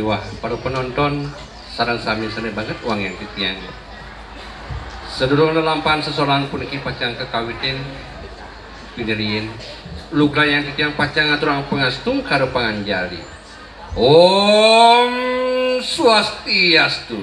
Wah, para penonton sarang sami sene banget uang yang titiang. Sedulur lampahan seseorang puniki pacang kekawitin pineriin luka yang titiang pacang aturang pengastung karo panganjali. Om Swastiastu.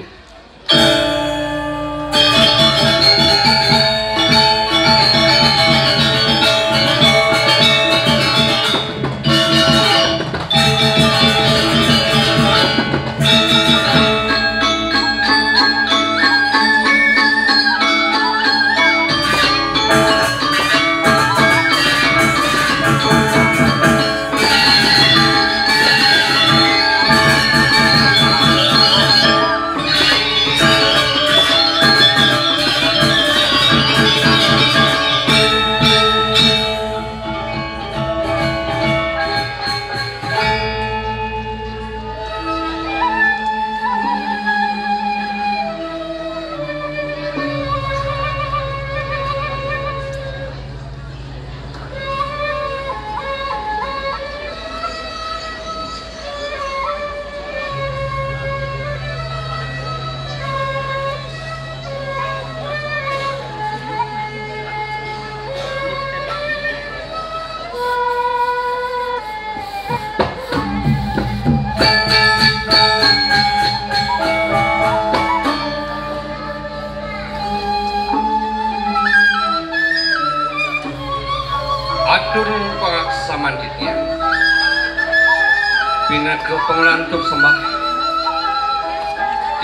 Atur pangaksaman titiang bina ke pengelantuk sembah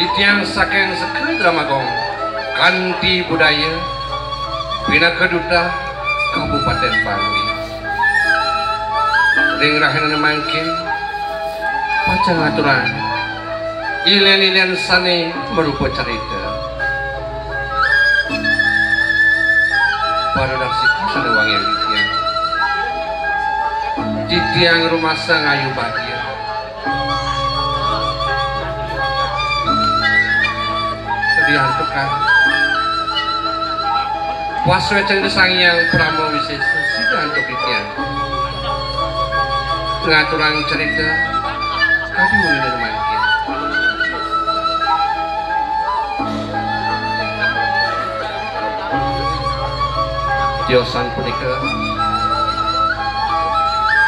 titiang saking seke dramagong kanti budaya bina keduta Kabupaten Bangli ring rahina mangkin pacang aturan ilian-ilian sane merupa cerita pada daksiku sana wangi titiang rumah sang ayu bahagia sedihan tukang puaswe ceng desang yang pramo wisesa sida untuk titiang ngaturang cerita kadi mungkin mangkin diosan punika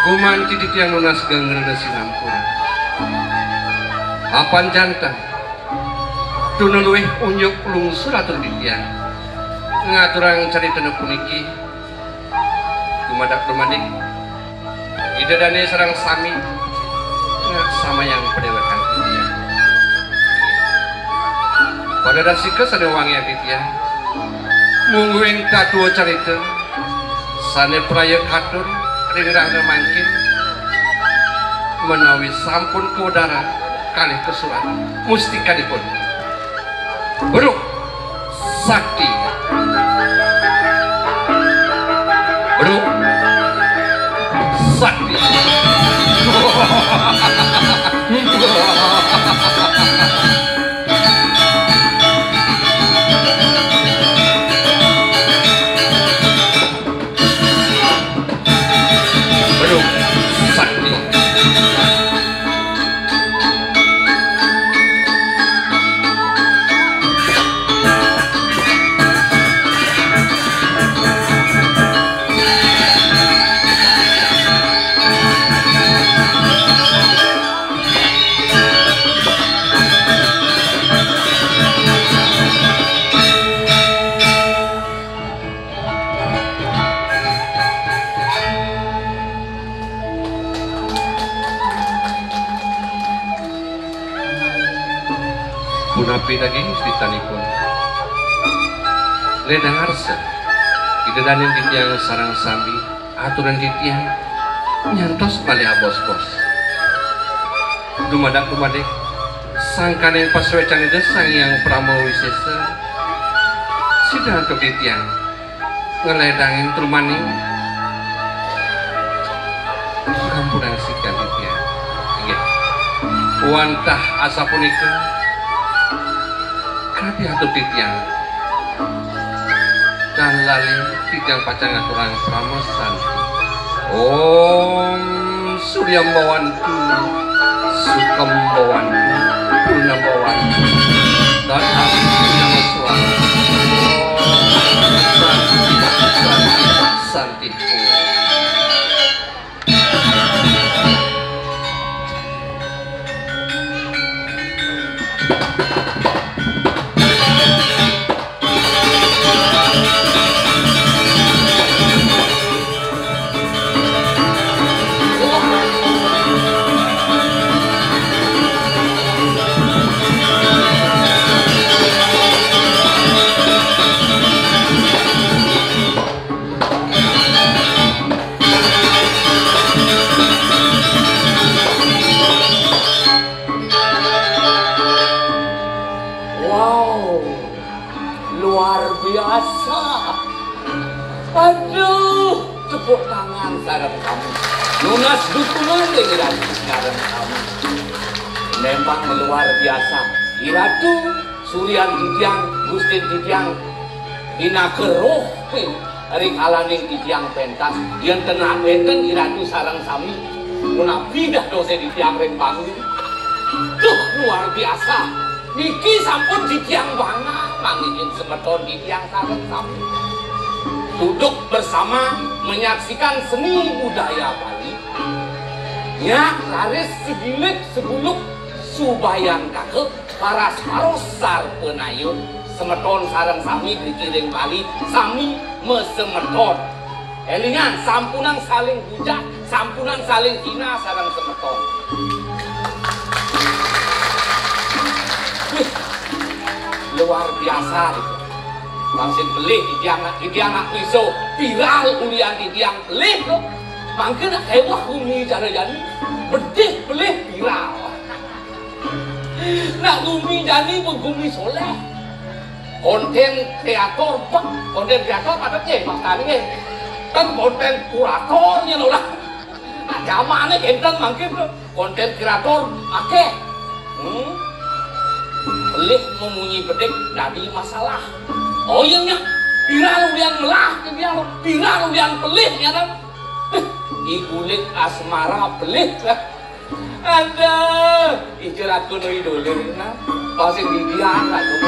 kuman titik yang lunas gangger sinampur apan jantan tunuluih unyuk lungsur atur titiang ngaturang cerita puniki dumadak-dumadik idadane sarang sami sama yang pedewakan titiang pada dasika sane wangi titiang mungguin katuo cerita sane praya katur ringrahna mangkin menawi sampun ke udara kalih kesurat mustika dipun Beruk Sakti Beruk Sakti punapi daging ditanipun ledang arsa idadanin titiang sarang sambi aturan titiang nyantos bali abos-bos dumadak-dumadik sangkaning paswecan desang yang pramo wisesa sida untuk titiang ngeledangin trumaning kampunang sikan titiang ingat wantah asa punika kadi atur titiang dan lali titiang pacang aturan pramosan Om Surya Mawantu Sukembawan Purnambawan datang nama suara Santiku. Aduh, tepuk tangan sarang kamu. Lunas dukungan dengan sarang kamu. Memang luar biasa. Iratu Suryan Didiang, Gustin Didiang, Ina keroh Ring alaning Didiang pentas. Yang tenang benten Iratu sarang sami. Munafidah dosa Didiang ring bangun. Duh, luar biasa. Niki sampun Didiang banget. Mangingin semeton Didiang sarang sami. Duduk bersama menyaksikan seni budaya Bali. Ya, laris segilik sebuluk subayan kakek paras parosar penayun semeton sareng sami dikiring Bali sami mesemeton. Elingan sampunan saling hujat, sampunan saling hina sareng semeton. Wih, luar biasa itu. Mangsin belih di tiang pisau viral ulian di tiang belih loh. Mangkin hewah umi cara jadi bedih belih viral. Nak umi jadi menggumi soleh. Konten teater pak, konten teater ada cek makanya kan konten kuratornya loh lah. Zamannya enten mangkin konten kreator akeh. Belih memunyi bedih jadi masalah. Oh iya nya, viral yang melah, viral yang pelih ya kan? Igulik asmara pelih lah. Ada, ijar aku no idolir na, pasti dia nggak tuh.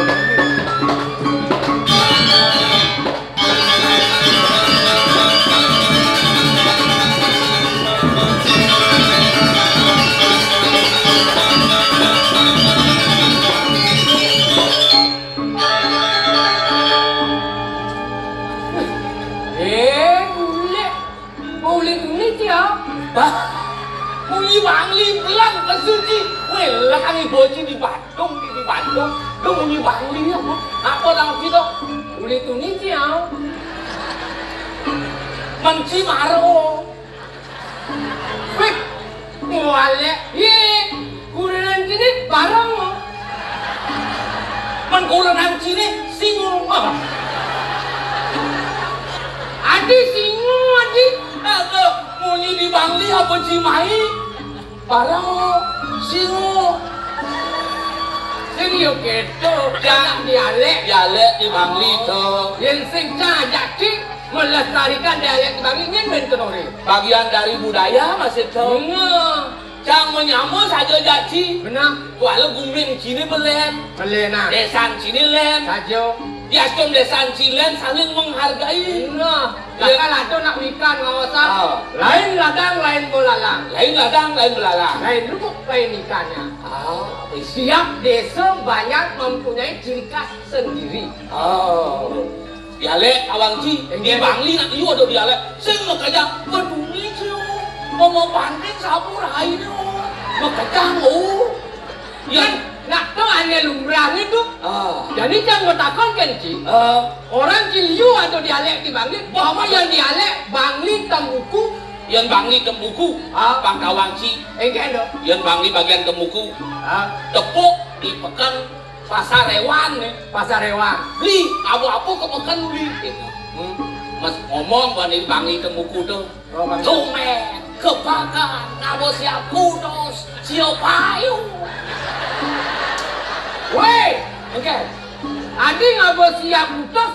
Bunyi Bangli belang ke suci. Weh, lah kami boci di Bandung, Lu bunyi Bangli apa? Apa orang kita? Uli tu ni dia. Menci maro. Wih, muale. Ye, kurenan sini barang. Kurenan sini singung. Adi singung, adi. Bunyi di Bangli apa Cimahi? Parang singo. Sing yo keto, jangan dialek di Bangli tuh. Yang sing jadi melestarikan dialek di Bangli ini bentenore. Bagian dari budaya masih tuh. Jangan menyambut saja jadi. Benar. Walau gumin sini belen. Belena. Desan sini len. Saja. Ya cum desan cilen saling menghargai. Nah, laka nak ikan ngawasan. Lain ladang, lain belalang. Lain ladang, lain belalang. Lain lubuk, lain ikannya. Siap desa banyak mempunyai ciri khas sendiri. Dialek awangci di Bangli nak iu ada dialek. Sing makanya peduli sih. Mau banding sabur hai tu. Makanya yang nak tahu hanya lumrah itu. Jadi jangan bertakon kan Ci. Orang Ciliu atau dialek di Bangli, bahwa yang dialek Bangli Tembuku, yang Bangli Tembuku, Pangkawang Ci. Enggak ada. Yang Bangli bagian Tembuku, tepuk di pekan Pasar Hewan, Pasar Hewan. Beli abu-abu ke pekan beli. Mas ngomong bahwa Bangli Tembuku tuh, lumer, kebakar, ngabo siap kudos, siap payung. Weh, oke. Adi ngabo siap kudos,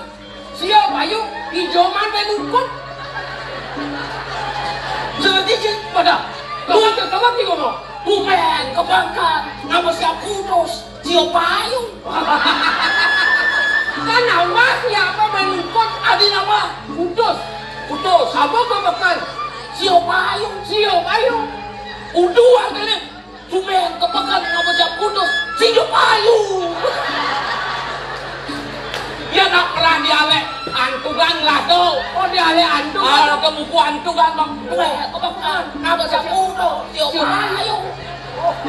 siap payung, ijoman penukut. Jadi pada, kamu ngomong, Tumen kebangkan nama siap kudus Cio Payung. Kan namanya apa menungkot Adi nama kudus. kudus Apa kebangkan? Cio Payung. Sio payung. Udu artinya tumen kebangkan nama siap kudus Cio Payung. Ya nak pernah dialek antugan lah tuh. Oh dialek antu. Kalau kamu ku antugan bang, kebangkan nama siap kudus Cio Payung.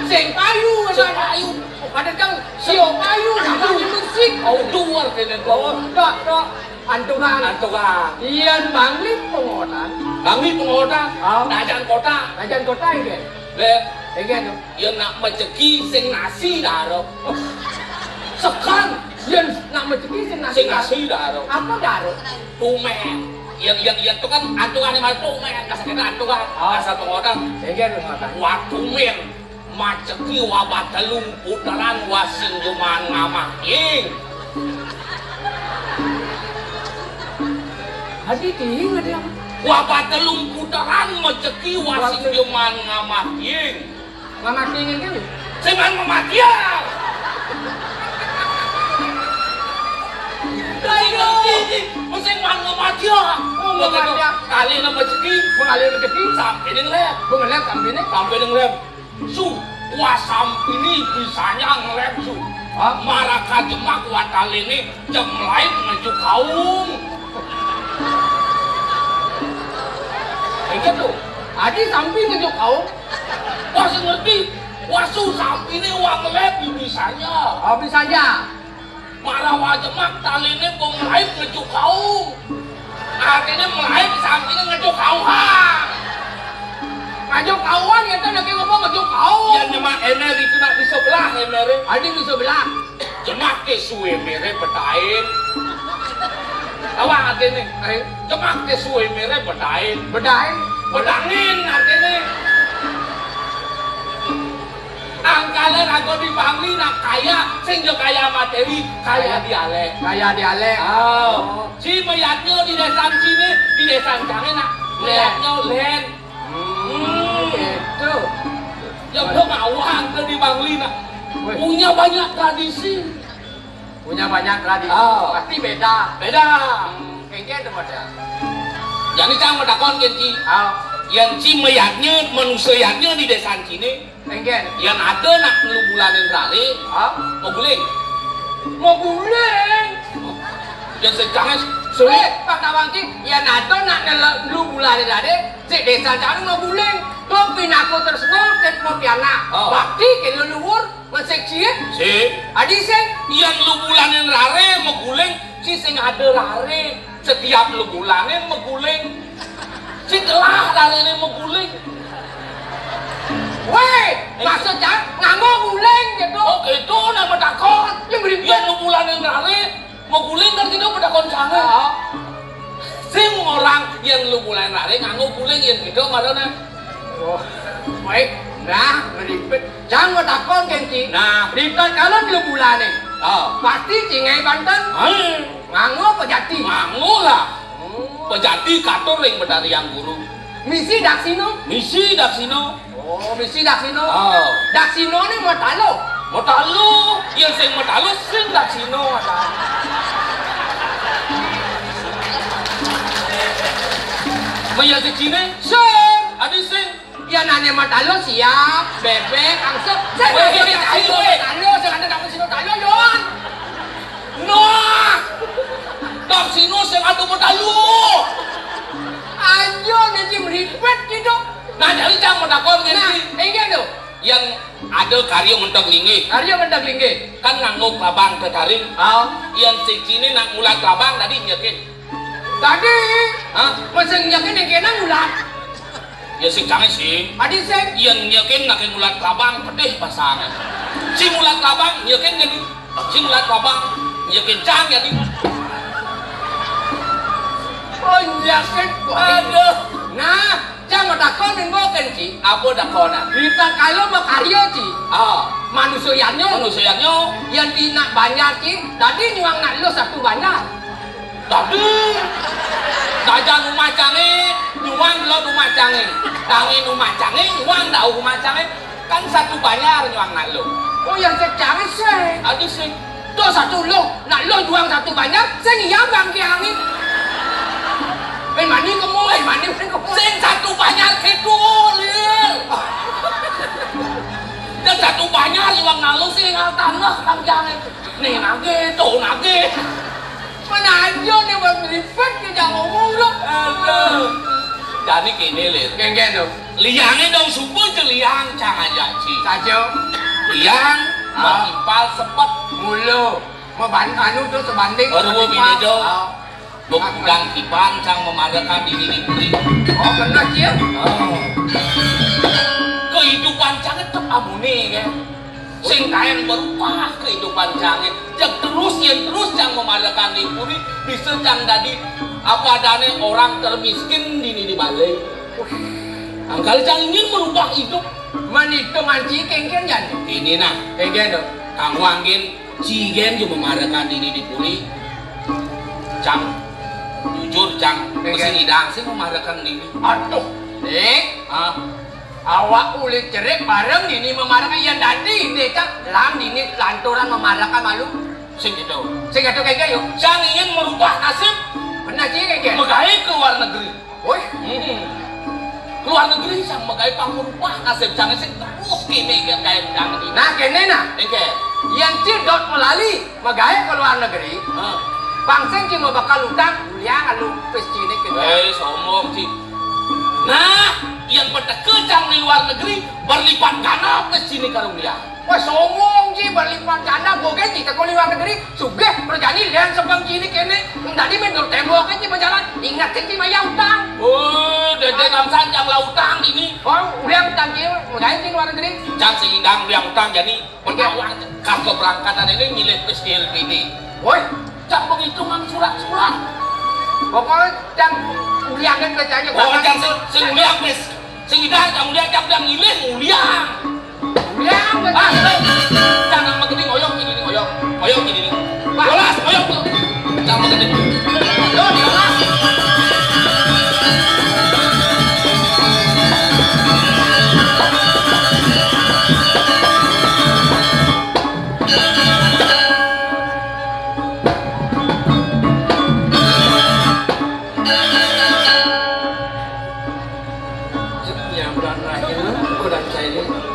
Sing payu Cio ada. Payung. Ada kang sio payu sama musik. Udu artinya Oh, tuh. tak. Antungan. Antugan. Iyan banglit pengotan. Kami pengkota, dajan kota, Najan kota ini. le, Ini tu. yang nak mencegi sing nasi daro, Sekan. Iyan nak mencegi sing nasi. sing nasi daro, Apa daro? tumen, yang tu kan antungan yang mana tumen, kasar kita antungan, asal pengkota, Ini pengotan. wa tumen, macegi wa batalung putaran wa sinjuman ngamah ing, Hadi tinggi dia. wa batalung putaran macegi wa sinjuman ngamah ing, Mama tinggi kan? seman mematian. Lain ini, mesti mana mati ah? Oh, mati ah. Kali nama ceki, Mengalir rezeki. sampai dengan lem, Pengelet kambingnya. sampai dengan lem. Su, wah sampai ini bisanya ngelem su. Maraka jemak wah kali ini jam lain menuju kaum. Ingat tu. Adi samping ngejuk kau. Wah ngerti, wah su sampai ini wah ngelem bisanya. Habis saja. Marah wah jemak kali ini mau lain menuju kaum. Artinya melayu sampai ini ngejuk kaum ha. Ngajuk kawan kita lagi ngomong ngajuk kau. Yang nyemak emer itu nak di sebelah emer. Adi di sebelah. Jemak ke suwe mere bedain. Awak artinya, jemak ke suwe mere bedain. Bedai. Bedangin artinya. Angkala aku dipangli nak kaya, sing yo kaya materi, kaya dialek. Kayak dialek. Oh, si meyatnya di desa sini, di desa jangan nak meyatnya len. Itu. Yang dia ngawang ke di Bangli nak punya banyak tradisi. Punya banyak tradisi. Oh. Pasti beda. Beda. Kengke tu macam. Jadi jangan menakon genci. Yang si meyatnya, manusianya di desa sini, Kengke. yang ada nak lu bulanin rale, mau guling. Mau guling. Yang sekarang Sulit Pak Tawangki. Ya nato nak lu bulan ada. Si desa jangan mau guling. Tuh pinaku tersebut dan mau piana. Oh. Bakti ke leluhur masih cie. si Adi sih. yang lu bulanin rare mau guling, si sing ada rare setiap lu bulanin mau guling. Si telah rare ini mau guling. Weh, maksudnya nganggo guling gitu. Oh gitu nama takon. Yang beri Yang lu bulanin rare mau guling kan tidak pada koncangan. Sing orang yang lu bulanin rare nganggo guling yang gitu marana. Oh, baik. Nah, meripet. Jangan takon kenci. Nah, Ripet kalau lu bulan nih. Pasti cingai Banten. Nganggo pejati. mangu lah. Pejati kator yang bedari yang guru. Misi Daksino. Misi daksino. Oh, misi Daksino. Oh. Daksino nih mau talo. Mau talu, yang sing mau talu sing daksino ada. Maya sekine, Sing. ada sing. Ya nanya mau talo siap. Bebek, angsup. Saya Weh, mau weh, talo. weh. Talo, saya ada Daksino talo, Yon. Noh, daksino sing ada mau talu. Ayo, nanti meripet gitu. Nah jadi jangan mau takon Nah, ngenti. enggak tuh. Yang ada karya mentok lingi, Arya mendak lingge. kan nganggo kelabang kekaring. Yang sekine nak mulai kelabang tadi nyekin. Tadi, Hah? masih nyakin yang kena ngulat. Ya sing canggih sih. Adi sing. Yang nyekin nak mulat kelabang pedih pasangan. Si mulat kelabang nyekin jadi. Si mulat kelabang nyekin cang jadi. Oh, nyakin. Aduh. Nah, jangan takon dengan kenci. Apa dah kau nak? Kita kalau mau karya ci, manusianya Manusianya yang di nak banyak ci, tadi nyuang nak lo satu banyak. tadi dajan rumah canggih, nyuang lo rumah canggih. Tangi rumah canggih, nyuang tahu rumah canggih. Kan satu banyak nyuang nak lo. Oh yang secang sih. Adi sih. Tuh satu lo, nak lo juang satu banyak, saya ngiyang bang kiangin. Mani kemoy, mani kemoy. Sing satu banyak itu lil. Dan satu banyak nyuang nak lo sih ngal tanah kang jangan. Nih nage, tuh nage. Mana aja nih bang ribet kita ngomong lo. Aduh. Jadi gini lil. Geng tuh. Liangnya dong subuh je liang jangan jaci. Saja. Liang mau impal sepet Mulu. Mau anu tuh sebanding. Baru bini dong. Bukan kipan cang memarahkan diri di puri. Oh kena cia. Kehidupan cang itu amuni kan. Sing kain berubah kehidupan cang. Yang terus cang memarahkan di puri. Bisa cang tadi apa adanya orang termiskin di balai. Angkali cang ingin merubah hidup. Manitu manci kengken jan. Ini nah. Kengken tuh. Kang Wanggin cigen juga memarahkan diri di puri. Cang jujur cang mesin hidang sih memarahkan diri. Aduh. Awak ulit cerik bareng ini memarahkan yang tadi ini cak lam ini lanturan memarahkan malu. Sing itu. Sing itu kayak yuk. Cang ingin merubah nasib. Pernah sih kayak Megai ke luar negeri. Woi. Keluar negeri sang megai pang merubah nasib cang sing terus kini kan kayak cang ini. Nah kene nah. Oke. Yang cidot melalui megaya ke luar negeri. Pangseng cuma bakal utang kuliah lu pes cini kita. Sombong sih. Nah, yang pada kecang di luar negeri berlipat ganda pes cini karung dia. Wah sombong sih berlipat ganda boga kita ke luar negeri sugih berjani lian sebang cini kene. Tadi mendur tembok aja berjalan ingat sih maya utang. Oh, dede kamsan yang lautang ini. Oh, udah utang sih megaya di luar negeri. Cang sehingga yang utang jadi penawang kartu berangkatan ini milik pes ini. Woi. Cang penghitungan surat-surat. Pokoknya cang uliangan kerjanya. Oh, cang sing uliang pes. Sing idah cang uliang cang uliang ngilih uliang. Uliang. Cang nang mageding oyong gini oyong. Oyong gini. Yolas oyong tuh. Cang mageding. Yolas.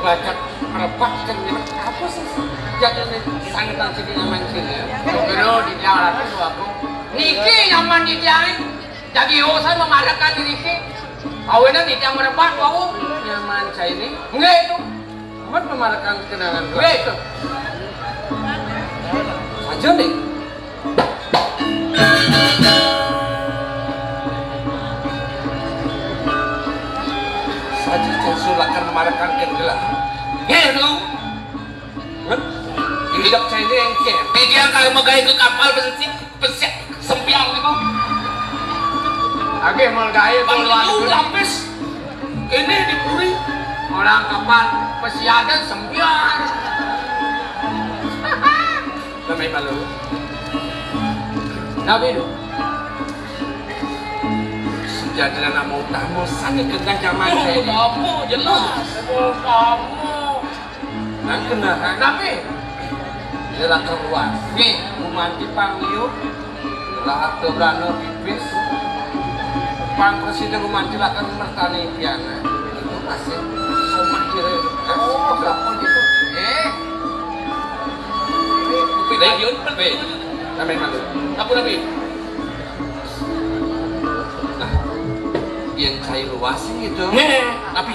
Bakat merepat kan apa sih jadi santan sini nyaman sini bro di jalan itu aku niki nyaman di jalan jadi saya memarahkan diri niki awenan di jalan merepat aku nyaman saya ini enggak itu amat memarahkan kenangan enggak itu saja nih akan memarahkan kendala. Gitu. Hidup saya ini yang kian. Dia kalau megai ke kapal pesek sempiang itu. Agak mau gaya keluar itu lapis. Ini dipuri. Orang kapal pesiadan sempiang. Namai malu. Nabi itu. Jadi anak mau tamu sangat kena zaman saya ini. Tamu jelas. Tamu. Nah kena tapi dia keluar. Nih, mandi panggil. Lah atau berano pipis. Pang presiden mandi lakan mertani piana. Itu masih somah kira. Oh, berapa gitu? Region pe. Namai malu. Apa nabi? Yang cair luas gitu. Tapi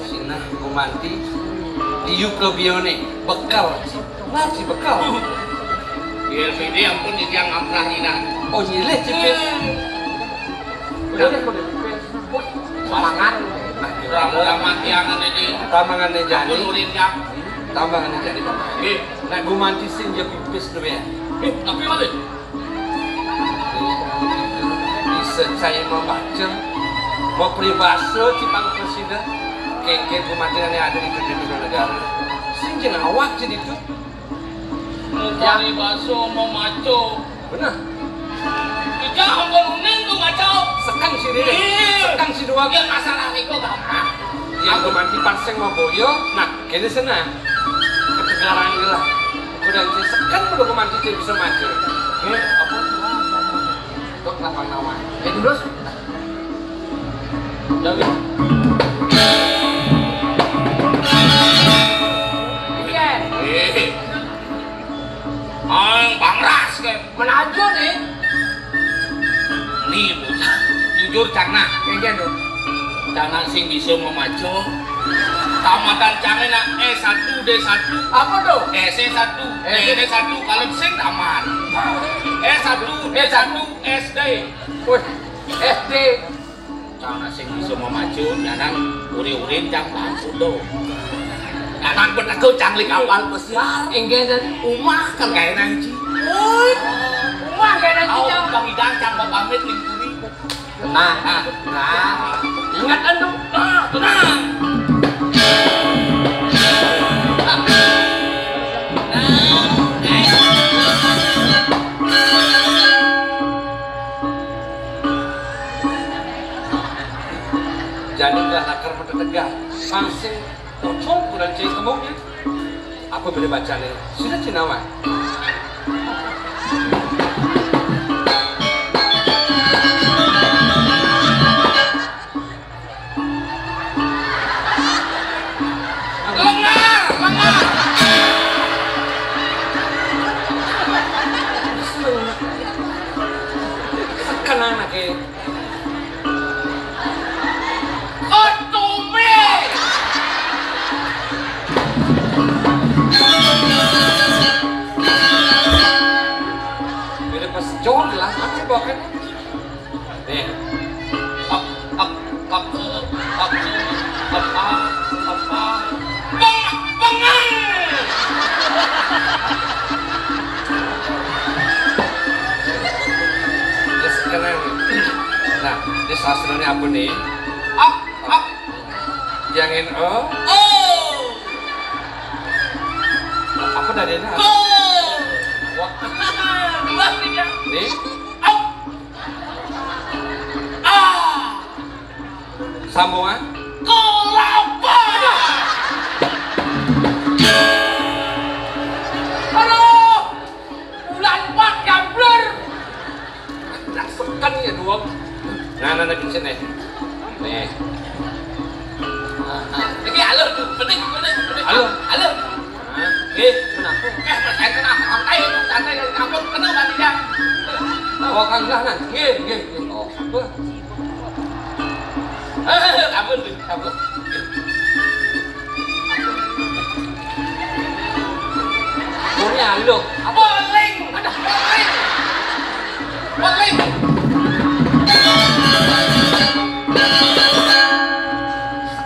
Sina gumanti diuk lebione bekal. Nasi bekal. LPD ampun yang amrah ina. Oh nyileh cepet. Udah semangat. Ramat yang ini. Tamangannya jadi. Nurinnya. Tamangannya jadi. Nah gumanti sing je pipis tuh ya. Tapi mana? Bisa saya membaca. Mau peribahasa cipang presiden kengkeng pemandangan yang ada di kedua negara sing jangan awak jadi itu mau peribahasa mau maco benar kita angkon uning tuh maco sekang si dia sekang si dua yang masalah itu gampang yang gumanti parseng mau boyo, nah kene sana ketegaran lah. Udah sekan udah gumanti bisa maju. Apa? Untuk lapang nama. Terus. Jadi. Iya. Bangras kan. Menajo nih. Nih, jujur cangna. Kayak gitu. Cangna sing bisa memacu. Tamatan cangna S1 D1. Apa tuh? S1 D1 kalau sing tamat. S1 D1 SD. Wih, SD. Cangna sing bisa memacu jangan uri-urin cang lampu do. Jangan benar kau canglik awal pesiar. Enggak dan Umah kan kayak nanci. wah kayak nanti Kau jauh. bang idang cang pamit lingkuri. Nah. Ingat anu. Tenang. Jadilah nakar pada tegak. Langsung pocong kurang cek kemungnya. Aku boleh baca nih. Sudah cinawa. Lengar. Sekan anak ya. Otume. Bila pas jauh lah, aku bawa kan. Nih. Bengang. Dia sekarang. Nah, ini sastranya apa nih? Jangan Oh. apa dari ini? Oh. Wah, Dua tiga. nih. Sambungan. Kelapa. Aduh, bulan 4 gambler. Nah, sekan ya dua. Nah, di sini. Nih. Ini alur, penting. Alur. Alur. Nah, Kenapa? Percaya kenapa? Santai, kamu kenapa tidak? oh kan lah nah. Oh, apa? Ampun. Purnya alur. Boling.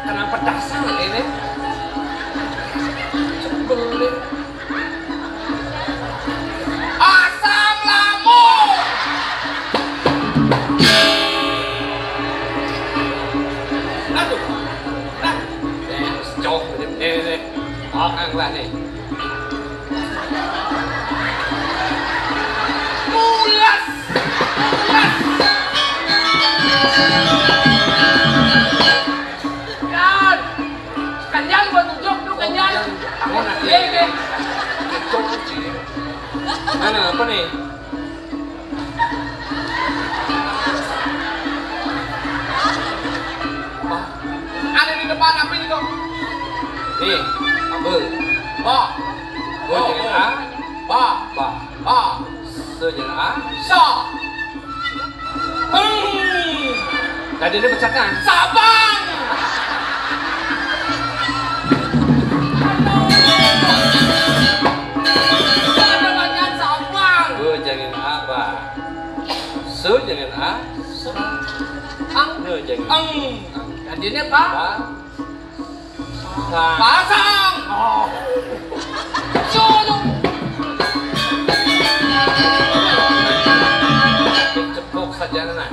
Kenapa dasar ini? Sebelin. Asam lambung. Aduh. Nah, jauh nih. Oh, anglah nih. Mulas. Kan. Kenyang buat tunjuk tuh kenyang. Iya. Mana apa nih? Ada di depan apa ini kok? Nih, abel. Ba. Gua jangan A, ba. Se jangan A. Sa. Tadi ini pecahkan. Sabang. Ada banyak sabang. Gua jangan A, ba. Se jangan A. Ang. Ne jangan Ang. Tadinya apa? ba. Sa. Pasang. Solo. Cepok saja nah.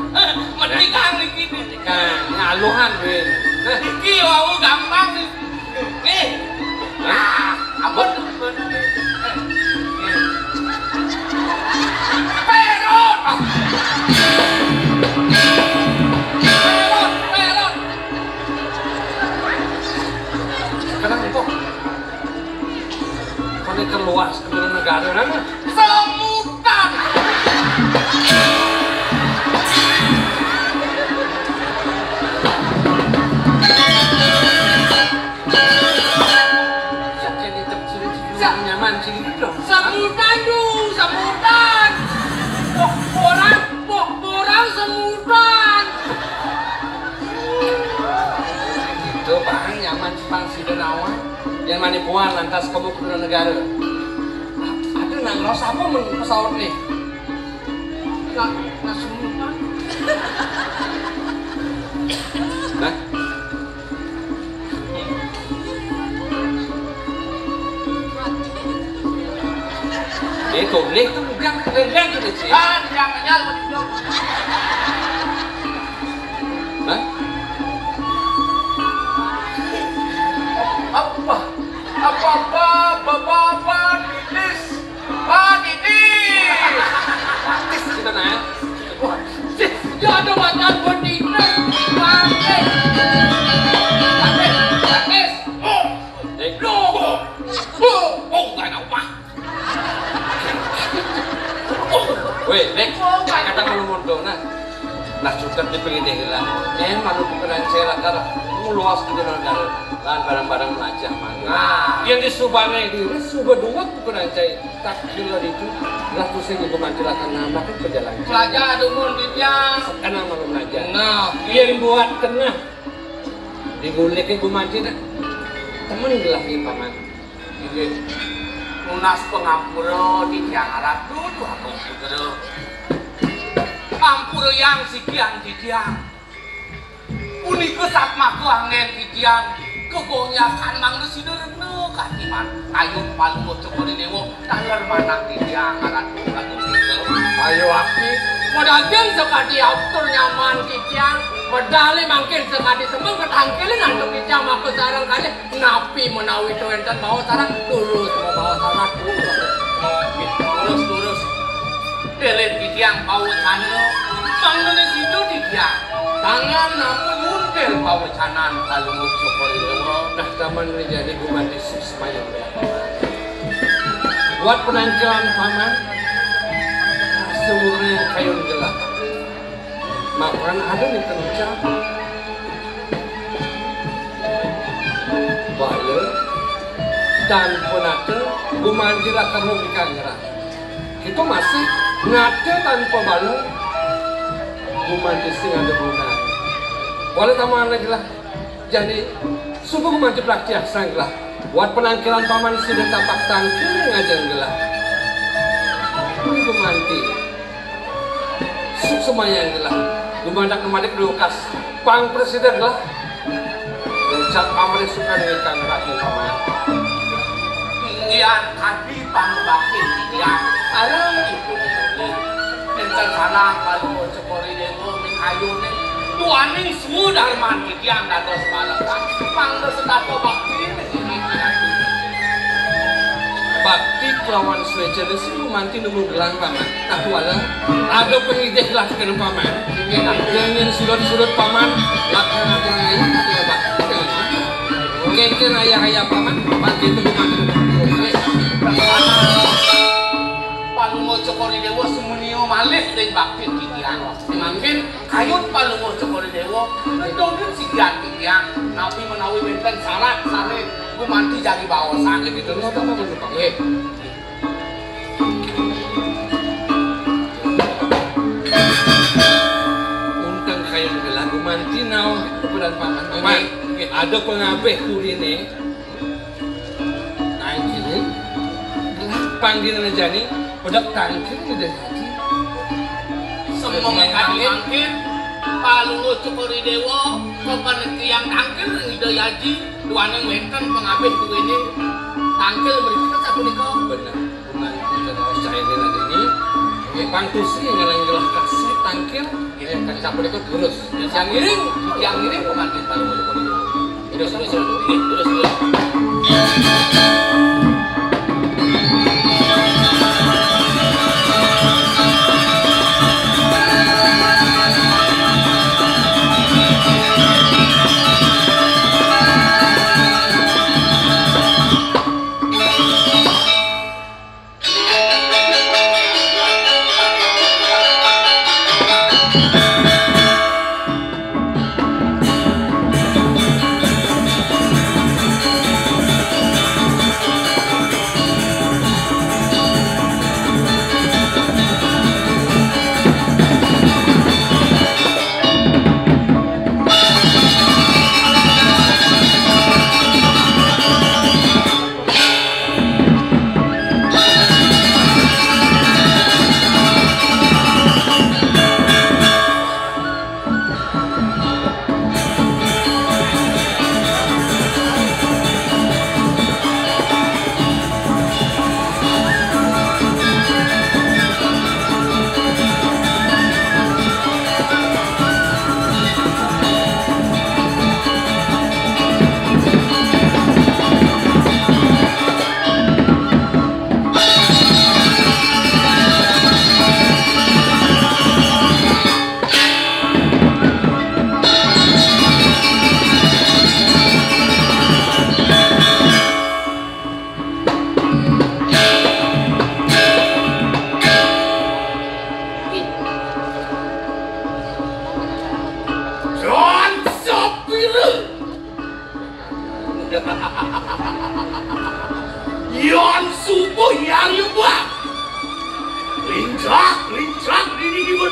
Menikang lagi nih. Kan ngaluhan Win. Nah, Iki wau gampang nih. Nih. Ampun. Perot. Perot. luas ke negara mana? Semutan. Nyaman sini dong. Semutan dong, semutan. Borang semutan. Itu bang nyaman pang si Denawan. Yang manipuan lantas kamu ke negara. Ada nang ros apa men pesawat nih? Nah semutan. Nah. Itu biang gitu sih. Ah, jangan begitu. Hah? Bapak Titis. Pak Titis. Tis kita nanya. Ya ada bacaan bonita. Titis. Enggak ada apa. Weh, Dek, kata kalau mau dona, nah suka dipengin lah. Malu bukan saya lah, luas ke negara, lan barang-barang melajah mana. Yang di Subang itu, Subang dua bukan saya, tak kira itu, ratusnya juga mancilatan nama kan perjalanan. Pelajar dumun dia. Karena malu melajah. Nah, Dia dibuat tengah, digulikin gue mancil, temen gelapin paman. Ini lunas pengampuro di tiang ratu tuh aku gitu. Ampuro yang sikian di tiang. Uniku saat maku angin di tiang. Kegonyakan mang siderno katiman. Ayo palu cokori dewo talar mana di tiang ratu aku gitu. ayo api. Modalkan sekali autor nyaman di tiang. Medali makin sekali semua ketangkilin untuk di tiang aku sarang kali. Napi menawi itu enten bawa sarang lurus bawa sarang lurus. Delet di tiang bawa sana. Manggil situ di tiang. Tangan namun muntel bawa canan kalau muncul dewa. Nah, taman menjadi gumanti semayang buat penangkalan paman seluruhnya kayu gelap makan ada di kencang bala dan penate gumanti akan memberikan gerah itu masih ngate tanpa bala gumanti sing ada guna boleh taman lagi lah jadi subuh gumanti praktiak sanglah buat penangkilan paman sudah tapak tangkil ngajeng gelap ini gumanti semuanya gelap gumandak kemadik dukas pang presiden gelap ucap paman suka dengan kang rakyat paman Inggian kadi pangbakin yang arang ibu ini encan salang kalau cekori dewo min ayune tuaning semua darman yang dados balakan pangdo setato bakti ini bakti kelawan jenis gumanti nemu gelang paman tak wala ada pengideh lah ke paman yang sudut-sudut paman lakukan ayah atau bakti mungkin ayah paman bakti itu gumanti palungo cokori dewo semunio malih dari bakti kitian mungkin kayut palungo cokori dewo dongin si kitian nabi menawi benten syarat sare gumanti jadi bawa sakit gitu terus apa betul untang kayu gelang gumanti naon kemudian paman paman ada pengabeh kurine anjing panggilan jani udah tangkir udah haji semua kali mungkin palungo cokori dewo kapan yang tangkil ide yaji duaneng wenten pengabeh ku ini tangkil berikutnya satu niko benar gumanti cara saya ini pangtusi yang ngelang kasih tangkir ini kan campur itu terus yang ngiring pemantin palungo cokori dewo terus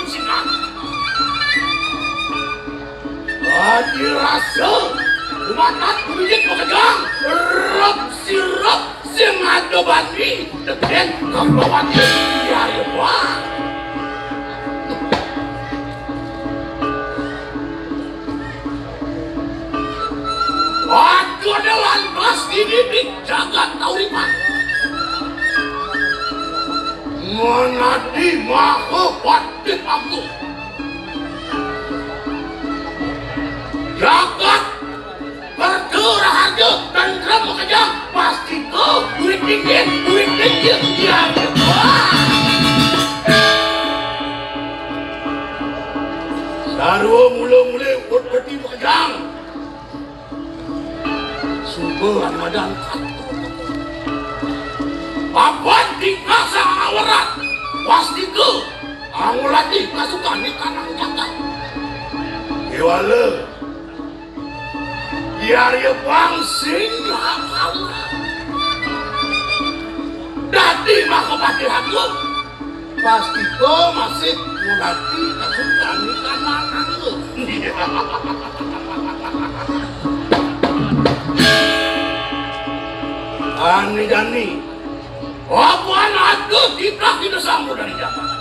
Cina. Adi rasa umatat kulit pekerjaan rap sirap sing ada bani deken kabawan ya wah. Aku adalah lantas dididik jagat tauriman. Menadi maha patih aku. Jagat berharga dan kamu saja pasti kau duit dikit ya. Sarwa mula-mula buat peti pekerjaan. Subuhan madan Papan dikasa awarat pasti ke angulati pasukan di kanang jagat. Iwala biar ya bangsing kalah. Dadi maka pati aku pasti kau masih mulati pasukan di kanang aku. Ani apaan aku kita sambut dari Jakarta.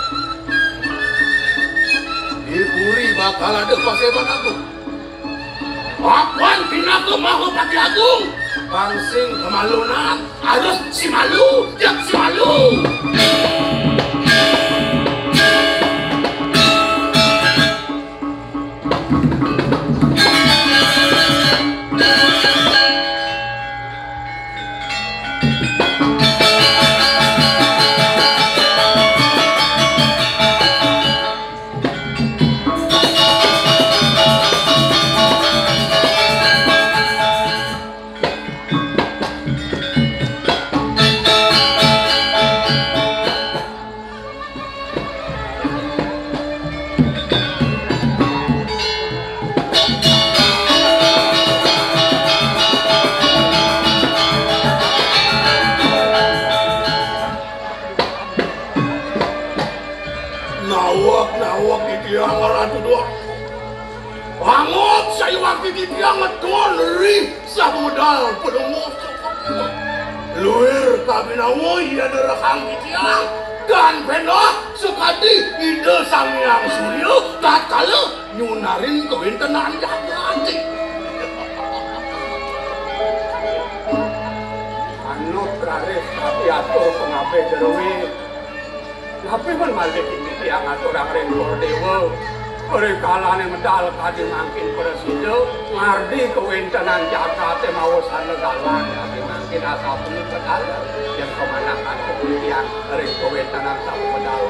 Di Puri bakal ada paseban aku. Apaan pinaku mau pakai agung. Pangsing kemalunan harus si malu, jak si malu. Nawak di tiang ratu doang. Bangot saya waktu di tiang ngetuan ri sah modal pedungok. Luir kabinawo iya derekang di tiang dan pendok sekali ide Sangyang Surya tatkala nyunarin kewintenan jagat. Anu praris tapi atur pengape derewe. Tapi pun malik ini tiang atur orang dewa. Ori kalane medal kadi mangkin presiden ngardi kewintenan jagat mau sanegalan kadi mangkin asapun medal yang kemanakan kemudian ori kewintenan sapu medal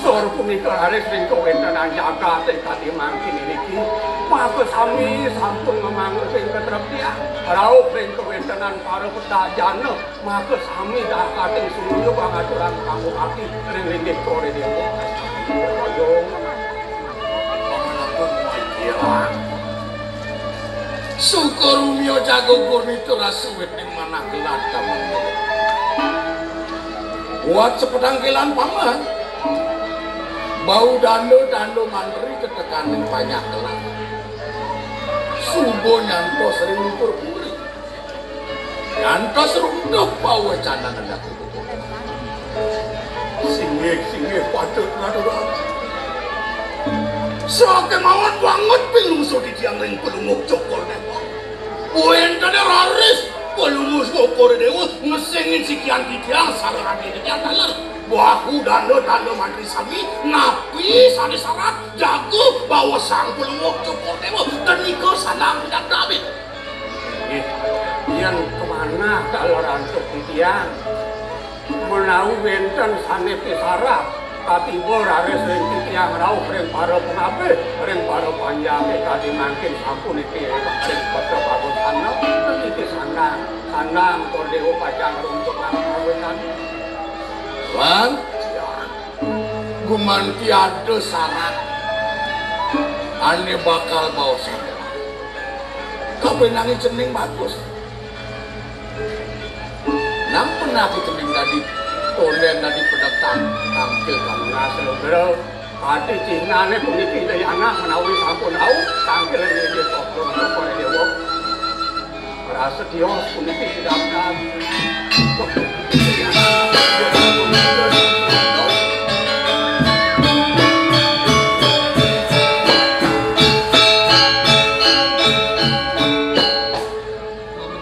sor punika haris ring kewintenan jagat kadi mangkin iki maka sami sampun ngemangun sing ketreptian rauh ring kewintenan para pedajana maka sami dah kating suluyo pangaturan kanggo ati ring linggih kore dewa berboyong pamanapun pikiran syukur umyo jago kurnitu rasuwit ing manah gelata buat sepedangkilan paman bau dando mantri ketekanin banyak gelap subo nyantos rintur puri nyantos runduk bawa cana nendak singgih patut ngaduran sakemawat banget pilungso di tiang ring pelunguk cokor dewa buen tadi raris pelunguk cokor dewa ngesengin sikian di tiang sarang di tiang taler bahu dando mantri sami napi sani sarat jago bawa sang pelunguk cokor dewa dan niko sanang dan dabi Ian kemana kalau rantuk di tiang menahu benten sani pisara katibor ares ring tiang rauh ring para pengabe ring para panjang tadi mangkin sampun iki ring pada bagus sana iki sanang kordewo pacang untuk ngawetan Lan guman tiada syarat ane bakal bawa saya kabenangi cening bagus nampun aku cening tadi Tolen tadi pedetang tampil kamu ngasih bro. Hati cinane puniki dayana menawi sampun au tampil di toko toko dewa. Prasetyo puniki didamkan.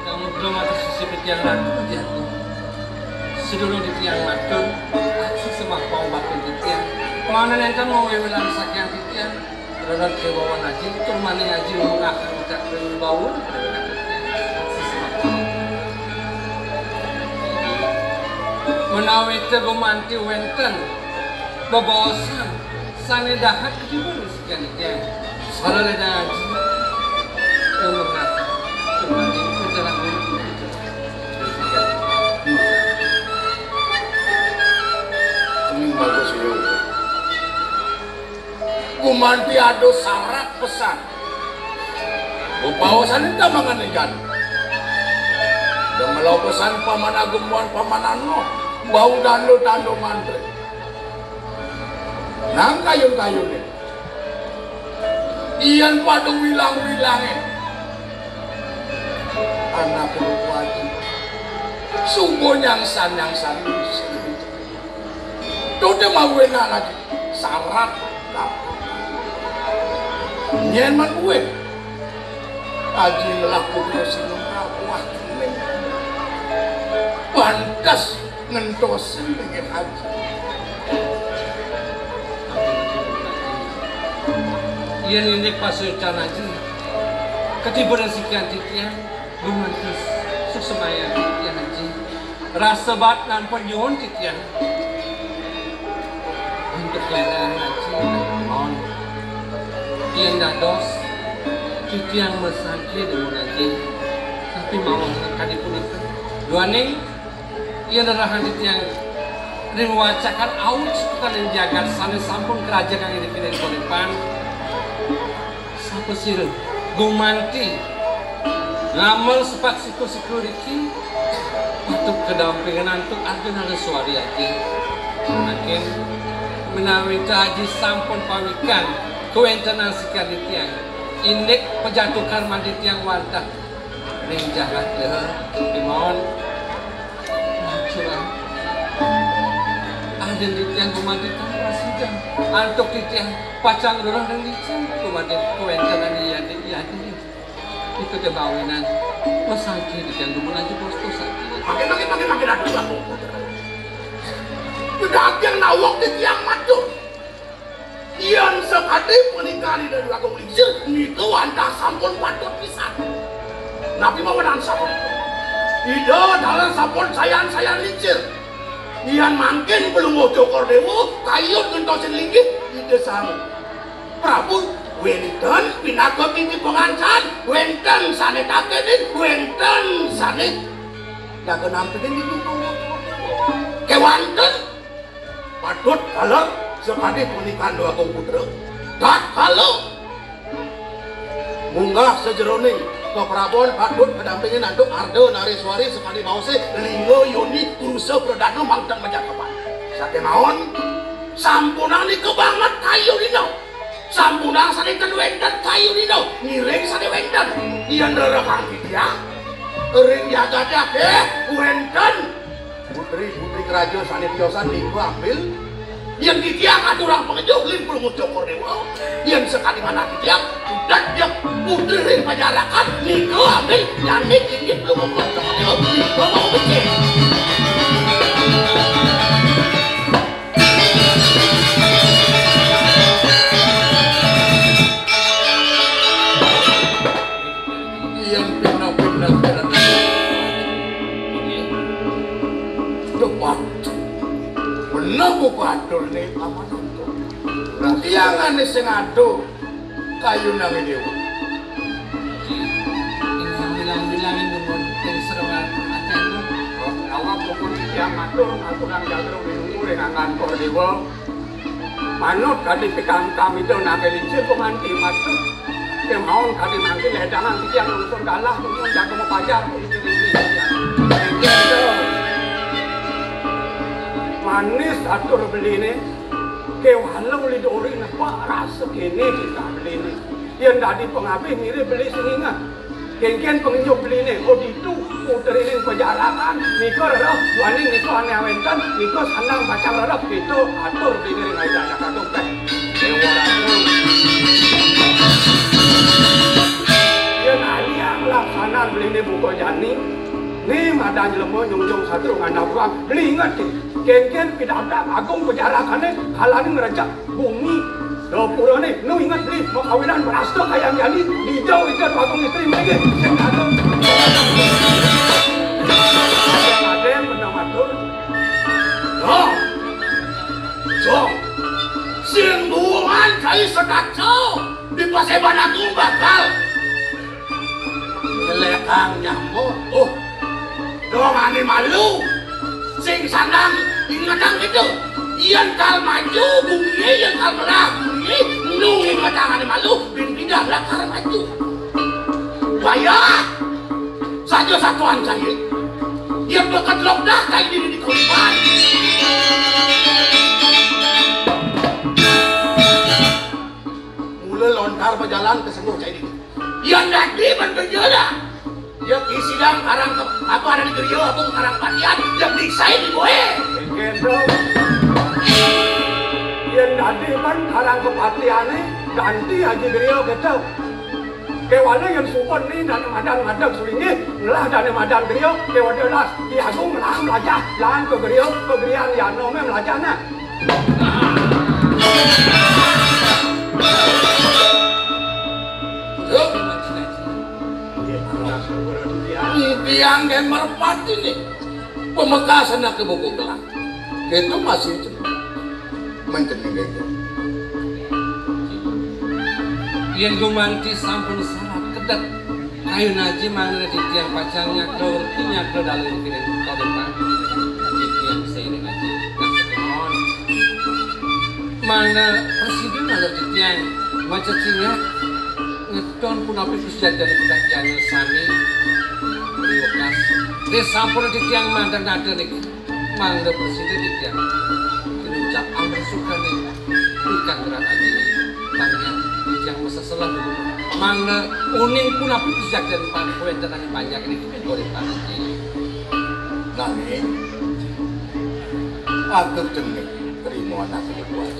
Kamu belum atas sisi yang ratu jatuh. Sedulur di tiang madun, aksi semak pau batu di tiang. Mana yang kan mau wewelan sakyang di tiang? Terhadap kebawan aji, turmani aji mengakhir ucap dan bau. Aksi semak pau. Menawi tegumanti wenten, bobosan, sane dahat kejibun sekian tiang. Salah leda aji, yang mengakhir. Turmani ucap bagus ya. Kumanti ado syarat pesan. Upawasan itu menganikan. Dan melau pesan paman agumuan paman ano bau dando dando mantre. Nang kayun ni. Iyan padu wilang-wilangin. Anak berwajib. Sungguh yang san Dode mawena lagi syarat nyen man uwe aji lelah putra sinung rawah pantas ngentosin dengan aji Iyan ini pasucan aji ketiburan sekian titian gumantis susemaya titian aji rasa bat nan penyon titian untuk kelihatan haji mohon Iyan dados titian mesaki dengan haji tapi mau kali pun itu dua ning Iyan darahan titian riwacakan aus kan yang jagat sana sampun kerajaan yang dipilih oleh pan sapa sir gumanti ngamal sepak siku riki untuk kedampingan untuk Arjuna Leswari haji makin menawi haji sampun pawikan kewentenan sekali tiang indek pejatuh karma di tiang wardah ring jahat dimohon curang ada di tiang kumadi tanpa sidang antuk di tiang pacang dorong dan di tiang kumadi kewentenan iya itu kebawinan masaki di tiang kumadi aja bos sakit makin aduh aku pedagang nawak di tiang madun Iyan sekali menikari dari lagu ijil itu anda sampun patut pisan nabi mawanan sampun ide dalam sampun sayan licir Iyan mangkin belum mau jokor dewo kayut ngentosin linggit ide sama Prabu wenten pinago titi pengancan wenten sane takenin wenten sane daga nampikin itu kewanten patut kalau sekali pernikahan dua komputer tak kalau munggah sejeroning ke Prabon patut kedampingin anduk Ardo Nariswari sekali mau sih Lingo Yuni Kuruse Perdana mangtang Majapahit sate naon sampunang di kebanget kayu dino sampunang sane kenwendan kayu dino ngiring sane wendan iyan derekang dia ring jaga wenden putri kerajaan sane tiosan minggu ambil yang ditiang aturang pengejuh limpul ngujokor dewa yang sekali mana ditiang udah dia putri masyarakat minggu ambil nyanik ingin belum ngujokor dewa minggu mau becek yang pindah-pindah depan bener bukatur nih paman untuk tiangan nih sing ado kayu nang ini bilang-bilangin dulu yang seruan acan lu awak pokok tiang ado aturan jadro minum dengan kantor dewa manut kali pikan kami itu nagelicir pemanti matu yang mau kali nanti ledangan tiang langsung kalah kemudian jaga mau pajar atur beli ini kewalau lidori napa rasa kene kita beli ini yang tadi pengabih mirip beli senginga kengken pengunjung beli ini oh itu muterin pejarakan niko rada wani niko ane awentan niko sanang macam rada itu atur beli ini ngai dana kadung teh kewaratu yang alia laksanaan beli ini buko jani ni madan jelema nyung satu ngandap orang beli ingat kengken pidadak agung pejarakannya halani ngerajak bumi dapur ni nu ingat beli mau kawinan berasta kayak jadi hijau ikan agung istri lagi yang agung ada yang pernah matur Jong sing buangan kai sekacau di paseban agung bakal lekang nyamuk dong ane malu sing sanang ingatang itu iyan kal maju bumi yang kal melah bumi nung ingatang ane malu bin pindah lakar maju bayar saja satuan saya yang bekat lokdah kayak diri di korban mulai lontar berjalan ke semua saya ini yang tadi bergejala ya kisidang karang apa ada di gerio apa karang patian yang disain di boe gendong yang tadi kan karang kepatiane ganti aja gerio gitu kewana yang supon ni dan madang sulingi ngelah dan madang gerio kewana las diagung ngelah melajah lahan ke gerian ya nome melajahnya tiang dan merpati nih pemekasan ke buku gelang itu masih mencening itu yang gumanti sampun syarat kedat kayu naji mana di tiang pacangnya keurtinya ke dalam kirim kau depan di tiang seiring aja ngasih mana presiden ada di tiang macam cingnya ngeton pun apa susah dari pekerjaan sami bekas dia sampun di tiang mandang ada nih mangga presiden di tiang diucap amr suka nih ikan berat aja nih tanya di tiang masa selah dulu mangga uning pun apa susah dari pangkuentan banyak ini boleh panci nani atur jenik terima anak kebuas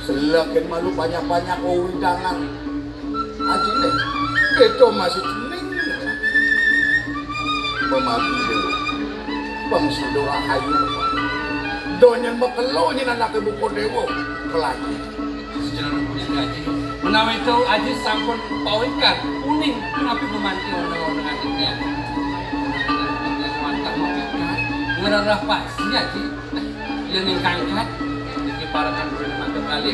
selakin malu banyak-banyak undangan aja nih itu masih jening memadu bangsa doa ayu donyan makelo ni anak ibu kodewo kelagi sejarah punya gaji menawa itu aji sampun pawikan uning kenapa memanti orang-orang adiknya yang mantap mawikan ngerarah pasti aji yang ngangkat dikiparakan dulu mantap kali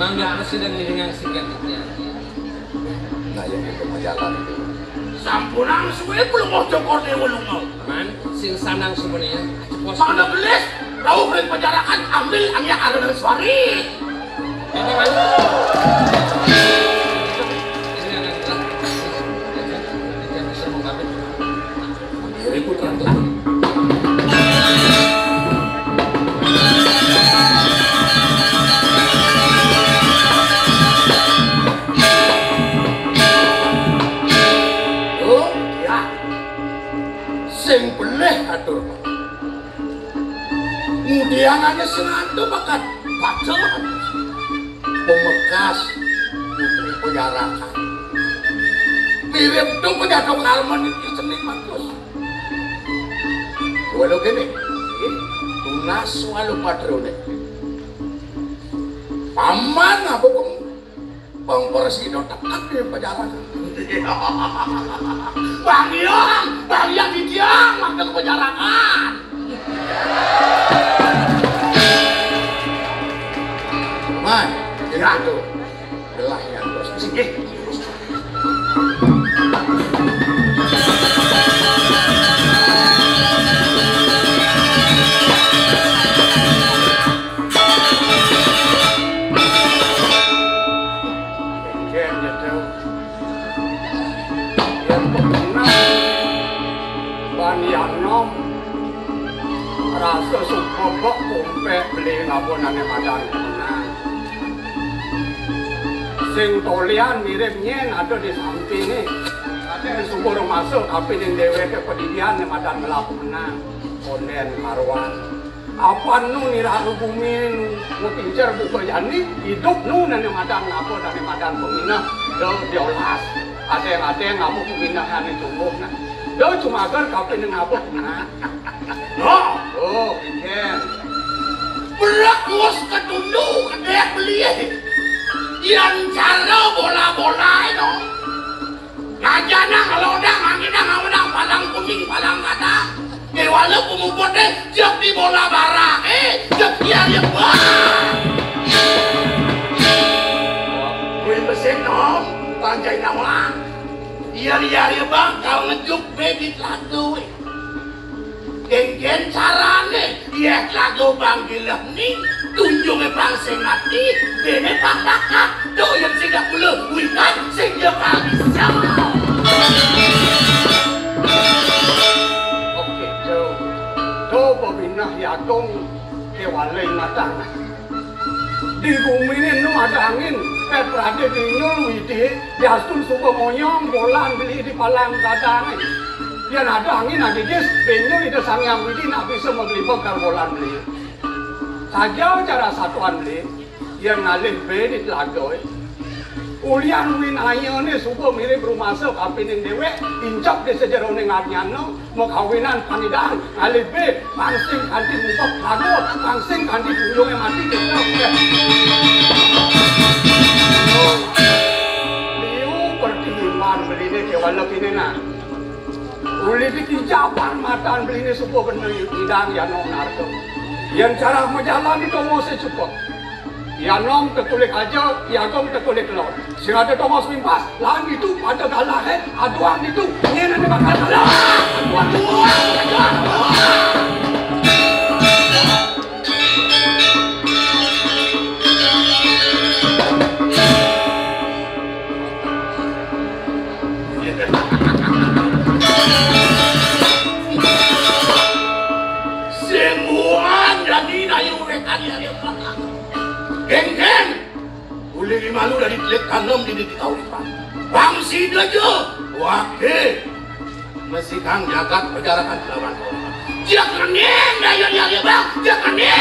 mangga presiden dengan sigan itu aji nah yang itu majalah itu sampunang suwe belum mau cokor dewa lu mau man sing sanang sebenarnya mana belis tahu beri penjarakan ambil angya ada dari suari ini man ini adalah kita bisa mengambil ribut yang telah sing beleh atur mudiangannya sengantu bakat pacaran pemekas putri penjarakan mirip tuh penjadong alman itu sening matus walau gini tunas walau padrone paman apa bang Persido tekan di penjarakan Bang Yang di tiang makna kepenjarakan. Man, ya tuh, belahnya terus sini. rasa sumpah kumpek beli ngapunane madan menang. Sing tolian miripnya ada di samping ni. Ada subur masuk tapi yang dewe ke pedidian yang madan melaku menang. Konden karuan. Apa nu niraru bumi nu mau pincer buka jani hidup nu nane madan ngapo nane madan peminah do diolas. Ada yang ngapo peminah nane tumbuh na. Do cuma agar kapin yang ngapo menang. Oh, pinjen. Berakus ketundu kedek beli. Yang cara bola-bola itu. Ngajana kalau udah ngangina ngawang palang kuning palang kata. Walaupun mupotnya siap di bola barang. Siap dia yang buat. Kuih mesin om. Panjai nama. Iya bang kalau ngejuk bebit lagu. Gen carane iya lagu bang gilap nih tunjungnya bang sing mati bene bang bakak doyan sing gak bulu wikan sing dia bisa. Oke coba binah yatung kewalai matang di bumi ini nu ada angin perade dinyul widi diastun suka monyong bolan beli di palang kadang yang ada angin ada des benyol itu sang yang widi nak bisa mengelibak karbolan beli saja cara satuan beli yang ngalih beli lagoi ulian win ayo ni suka mirip rumah sok api ning dewe incap di sejarah ning arnyano mau kawinan panidang ngalih be pangsing kanti mumpok lagu pangsing kanti tunjung yang mati kita liu pertimbang beli ni kewalap ini nak uli dikijapan mataan beli ini suka benar hidang ya nong narko yang cara menjalan itu mau secukup ya nong tertulik aja ya gom tertulik lo sing ada Thomas Wimpas lahan itu ada galah aduan itu ini nanti bakal galah aduan Geng, boleh dimalu dari telik kanom di kauripan. Bangsi aja, wakil. Mesti kang jagat perjarakan lawan kau. Jangan nih, bang, jangan nih.